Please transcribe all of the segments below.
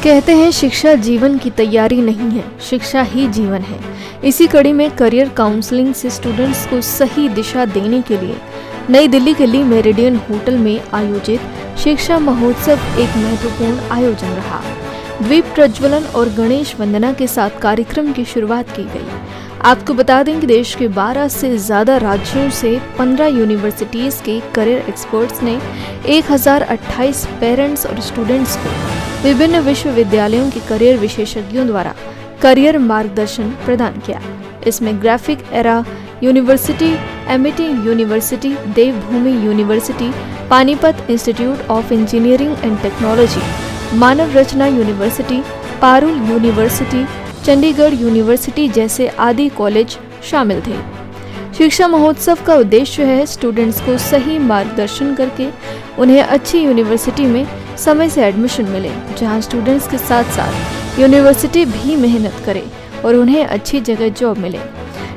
कहते हैं शिक्षा जीवन की तैयारी नहीं है, शिक्षा ही जीवन है। इसी कड़ी में करियर काउंसलिंग से स्टूडेंट्स को सही दिशा देने के लिए नई दिल्ली के ली मेरिडियन होटल में आयोजित शिक्षा महोत्सव एक महत्वपूर्ण आयोजन रहा। द्वीप प्रज्वलन और गणेश वंदना के साथ कार्यक्रम की शुरुआत की गई। आपको बता दें कि देश के 12 से ज्यादा राज्यों से 15 यूनिवर्सिटीज के करियर एक्सपर्ट्स ने 1028 पेरेंट्स और स्टूडेंट्स को विभिन्न विश्वविद्यालयों के करियर विशेषज्ञों द्वारा करियर मार्गदर्शन प्रदान किया। इसमें Graphic Era University, Amity University, Devbhoomi University, Panipat Institute of Engineering and Technology, Manav Rachna University, Parul University, Chandigarh University जैसे आदि कॉलेज शामिल थे। शिक्षा महोत्सव का उद्देश्य है स्टूडेंट्स को सही मार्गदर्शन करके उन्हें अच्छी यूनिवर्सिटी में समय से एडमिशन मिले, जहां स्टूडेंट्स के साथ साथ यूनिवर्सिटी भी मेहनत करे और उन्हें अच्छी जगह जॉब मिले,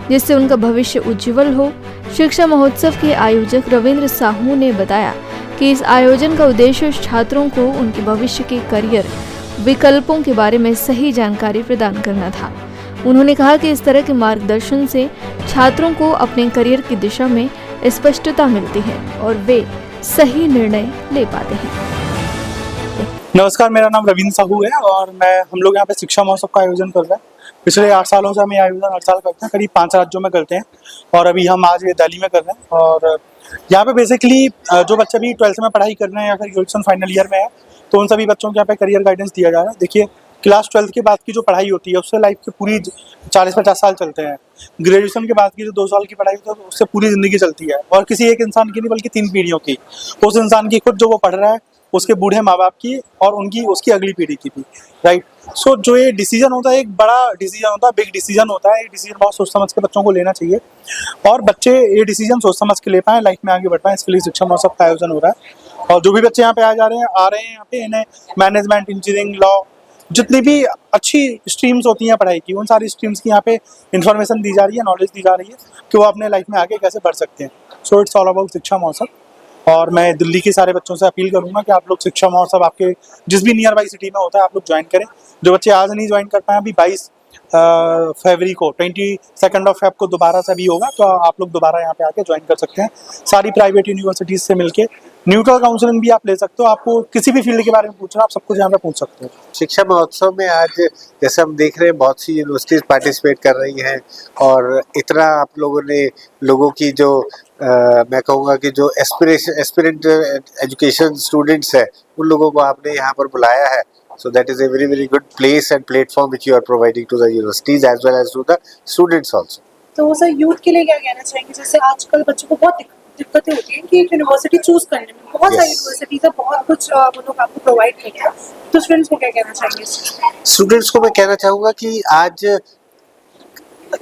जिससे उनका भविष्य उज्जवल हो। शिक्षा महोत्सव के आयोजक रविंद्र साहू ने बताया कि इस आयोजन का उद्देश्य छात्रों को उनके भविष्य के करियर विकल्पों के बारे में सही जानकारी प्रदान करना था। उन्होंने कहा कि इस तरह के मार्गदर्शन से छात्रों को अपने करियर की दिशा में स्पष्टता मिलती है और वे सही निर्णय ले पाते हैं। नमस्कार, मेरा नाम रविंद्र साहू है और हम लोग यहाँ पे शिक्षा महोत्सव का आयोजन कर रहे हैं। पिछले 8 सालों से हम ये आयोजन हर साल करते हैं, करीब 5 राज्यों में करते हैं और अभी हम आज ये दिल्ली में कर रहे हैं। और यहाँ पे बेसिकली जो बच्चे भी 12th में पढ़ाई कर रहे हैं या फिर ग्रेजुएशन फाइनल ईयर में है, तो उन सभी बच्चों को यहाँ पे करियर गाइडेंस दिया जा रहा है। देखिए, क्लास 12th के बाद की जो पढ़ाई होती है उससे लाइफ के पूरी 40-50 साल चलते हैं। ग्रेजुएशन के बाद की जो 2 साल की पढ़ाई होती है उससे पूरी ज़िंदगी चलती है, और किसी एक इंसान की नहीं बल्कि 3 पीढ़ियों की। उस इंसान की खुद जो वो पढ़ रहा है, उसके बूढ़े माँ बाप की और उसकी अगली पीढ़ी की भी, राइट। सो जो ये डिसीजन होता है, एक बड़ा डिसीजन होता है, बिग डिसीजन होता है। ये डिसीजन बहुत सोच समझ के बच्चों को लेना चाहिए और बच्चे ये डिसीजन सोच समझ के ले पाएँ, लाइफ में आगे बढ़ पाएँ। इसके लिए शिक्षा महोत्सव का आयोजन हो रहा है। और जो भी बच्चे यहाँ पे आ रहे हैं यहाँ पे, इन्हें मैनेजमेंट, इंजीनियरिंग, लॉ, जितनी भी अच्छी स्ट्रीम्स होती हैं पढ़ाई की, उन सारी स्ट्रीम्स की यहाँ पे इन्फॉर्मेशन दी जा रही है, नॉलेज दी जा रही है कि वो अपने लाइफ में आगे कैसे बढ़ सकते हैं। सो इट्स ऑल अबाउट शिक्षा महोत्सव। और मैं दिल्ली के सारे बच्चों से अपील करूंगा कि आप लोग शिक्षा महोत्सव आपके जिस भी नियर बाई सिटी में होता है, आप लोग ज्वाइन करें। जो बच्चे आज नहीं ज्वाइन कर पाए, अभी 22 फरवरी को, 22 ऑफ फेब को दोबारा से भी होगा, तो आप लोग दोबारा यहाँ पे आके ज्वाइन कर सकते हैं। सारी प्राइवेट यूनिवर्सिटीज से मिलके न्यूट्रल काउंसलिंग भी आप ले सकते हो। आपको किसी भी फील्ड के बारे में पूछना, आप सब कुछ यहाँ पे पूछ सकते हो। शिक्षा महोत्सव में आज जैसे हम देख रहे हैं, बहुत सी यूनिवर्सिटीज पार्टिसिपेट कर रही हैं और इतना आप लोगों ने लोगों की जो मैं कहूँगा कि जो एस्पिरेंट एजुकेशन स्टूडेंट्स है, उन लोगों को आपने यहाँ पर बुलाया है। So that is a very very good place and platform which you are providing to the universities as well as to the students also. तो सर यूथ के लिए क्या कहना चाहेंगे? जैसे आजकल बच्चों को बहुत दिक्कतें होती हैं कि एक यूनिवर्सिटी चूज करने में, बहुत सारी यूनिवर्सिटीज है, बहुत कुछ वो लोग आपको प्रोवाइड करते हैं, तो स्टूडेंट्स को क्या कहना चाहेंगे? स्टूडेंट्स को मैं कहना चाहूँगा कि आज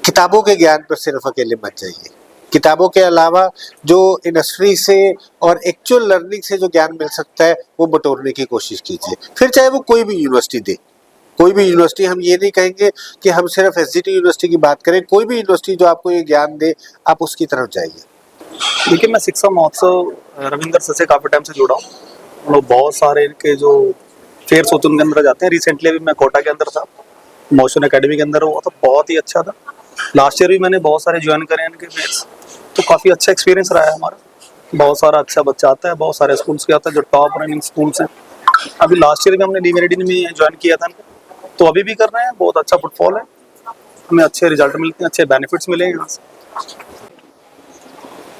किताबों के ज्ञान पर सिर्फ अकेले मत जाइए। किताबों के अलावा जो इंडस्ट्री से और एक्चुअल लर्निंग से जो ज्ञान मिल सकता है, वो बटोरने की कोशिश कीजिए। फिर चाहे वो कोई भी यूनिवर्सिटी दे, कोई भी यूनिवर्सिटी, हम ये नहीं कहेंगे कि हम सिर्फ एसजीटी यूनिवर्सिटी की बात करें, कोई भी यूनिवर्सिटी जो आपको ये ज्ञान दे, आप उसकी तरफ जाइए। देखिए, मैं शिक्षा महोत्सव रविंद्र सर से काफ़ी टाइम से जुड़ा हूँ। लोग बहुत सारे इनके जो फेयर्स होते हैं उनके अंदर जाते हैं। रिसेंटली भी मैं कोटा के अंदर था, मोशन एकेडमी के अंदर हुआ था, बहुत ही अच्छा था। लास्ट ईयर भी मैंने बहुत सारे ज्वाइन करे हैं इनके फेयर्स, तो काफ़ी अच्छा एक्सपीरियंस रहा है हमारा। बहुत सारा अच्छा बच्चा आता है, बहुत सारे स्कूल्स के आता है जो टॉप रनिंग स्कूल्स हैं। अभी लास्ट ईयर भी हमने डी मेरिडियन में ज्वाइन किया था, तो अभी भी कर रहे हैं। बहुत अच्छा फुटफॉल है, हमें अच्छे रिजल्ट मिलते हैं, अच्छे बेनिफिट्स मिले यहाँ से।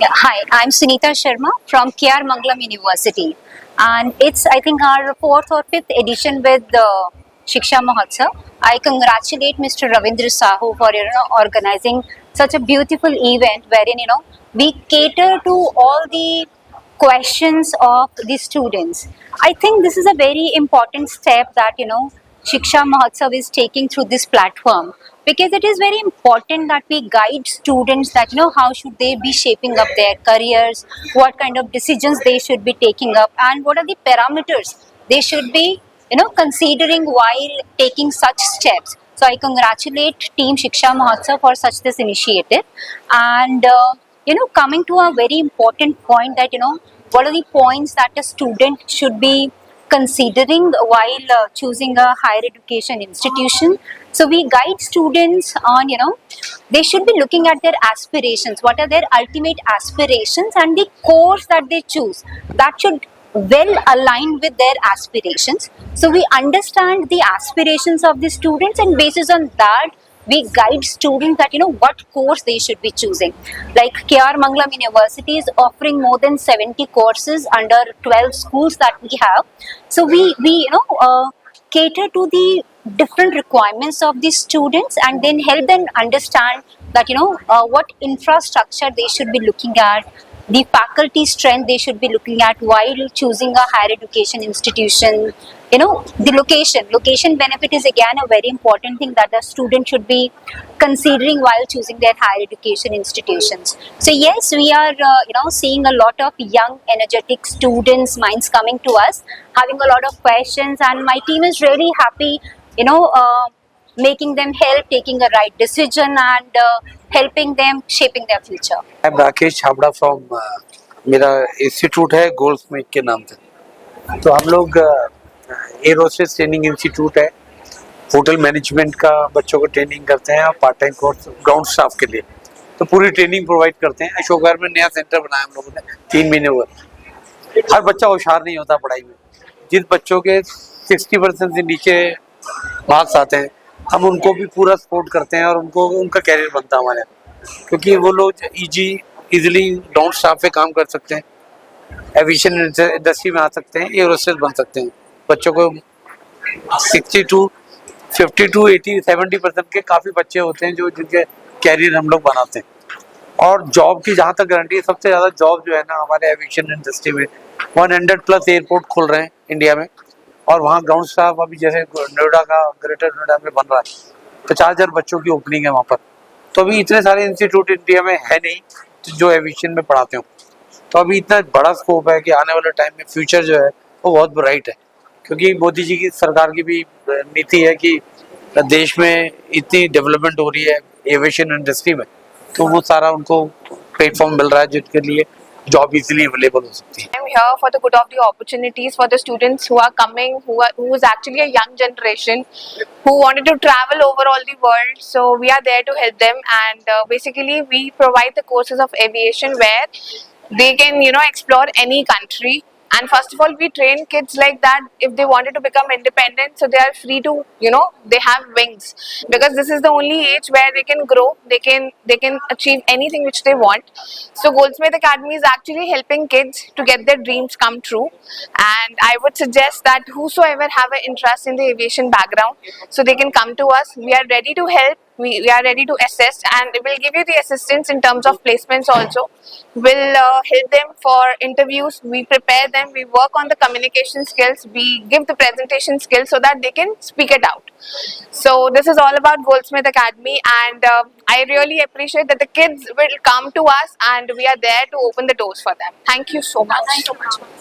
Hi, I'm Sunita Sharma from KR Mangalam University, and it's I think our 4th or 5th edition with the Shiksha Mahotsav. I congratulate Mr. Ravindra Sahu for organizing such a beautiful event wherein we cater to all the questions of the students. I think this is a very important step that Shiksha Mahotsav is taking through this platform, because it is very important that we guide students that how should they be shaping up their careers, what kind of decisions they should be taking up, and what are the parameters they should be considering while taking such steps. So I congratulate Team Shiksha Mahotsav for such this initiative. And coming to a very important point that what are the points that a student should be considering while choosing a higher education institution. So we guide students on, they should be looking at their aspirations. What are their ultimate aspirations, and the course that they choose that should well aligned with their aspirations. So we understand the aspirations of the students, and basis on that we guide students that what course they should be choosing. Like KR Mangalam University is offering more than 70 courses under 12 schools that we have. So we cater to the different requirements of the students, and then help them understand that what infrastructure they should be looking at, the faculty strength they should be looking at while choosing a higher education institution. The location benefit is again a very important thing that the student should be considering while choosing their higher education institutions. So yes, we are seeing a lot of young energetic students minds coming to us, having a lot of questions, and my team is really happy making them help taking a right decision, and helping them shaping their future. I'm Rakesh Chhabra from मेरा institute है Goldsmith के नाम से। तो हम लोग aerospace training institute है, hotel management का बच्चों को ट्रेनिंग करते हैं और part time course ground staff के लिए तो पूरी ट्रेनिंग प्रोवाइड करते हैं। अशोक विहार में नया सेंटर बनाया हम लोगों ने 3 महीने हुए। हर बच्चा होशियार नहीं होता पढ़ाई में, जिस बच्चों के 60% से नीचे मार्क्स आते हैं हम उनको भी पूरा सपोर्ट करते हैं और उनको उनका कैरियर बनता है हमारे, क्योंकि वो लोग इजीली ग्राउंड स्टाफ पे काम कर सकते हैं, एविएशन इंडस्ट्री में आ सकते हैं, एरोस्पेस बन सकते हैं। बच्चों को 52, 80, 70% के काफ़ी बच्चे होते हैं जो जिनके कैरियर हम लोग बनाते हैं। और जॉब की जहाँ तक गारंटी है, सबसे ज़्यादा जॉब जो है ना हमारे एविएशन इंडस्ट्री में 100+ एयरपोर्ट खुल रहे हैं इंडिया में, और वहाँ ग्राउंड स्टाफ अभी जैसे नोएडा का ग्रेटर नोएडा में बन रहा है, 50,000 बच्चों की ओपनिंग है वहाँ पर। तो अभी इतने सारे इंस्टीट्यूट इंडिया में है नहीं जो एविएशन में पढ़ाते हो, तो अभी इतना बड़ा स्कोप है कि आने वाले टाइम में फ्यूचर जो है वो बहुत ब्राइट है, क्योंकि मोदी जी की सरकार की भी नीति है कि देश में इतनी डेवलपमेंट हो रही है एविएशन इंडस्ट्री में, तो वो सारा उनको प्लेटफॉर्म मिल रहा है जिनके लिए जॉब इजीली अवेलेबल हो सकती है। I'm here for the good of the opportunities for the students who are coming, who is actually a young generation who wanted to travel over all the world. So we are there to help them, and basically we provide the courses of aviation where they can explore any country. And first of all, we train kids like that if they wanted to become independent, so they are free to they have wings, because this is the only age where they can grow, they can achieve anything which they want. So Goldsmith Academy is actually helping kids to get their dreams come true, and I would suggest that whosoever have an interest in the aviation background, so they can come to us. We are ready to help. We are ready to assist, and we'll give you the assistance in terms of placements also. We'll help them for interviews, we prepare them, we work on the communication skills, we give the presentation skills so that they can speak it out. So this is all about Goldsmith Academy, and I really appreciate that the kids will come to us and we are there to open the doors for them. Thank you so much.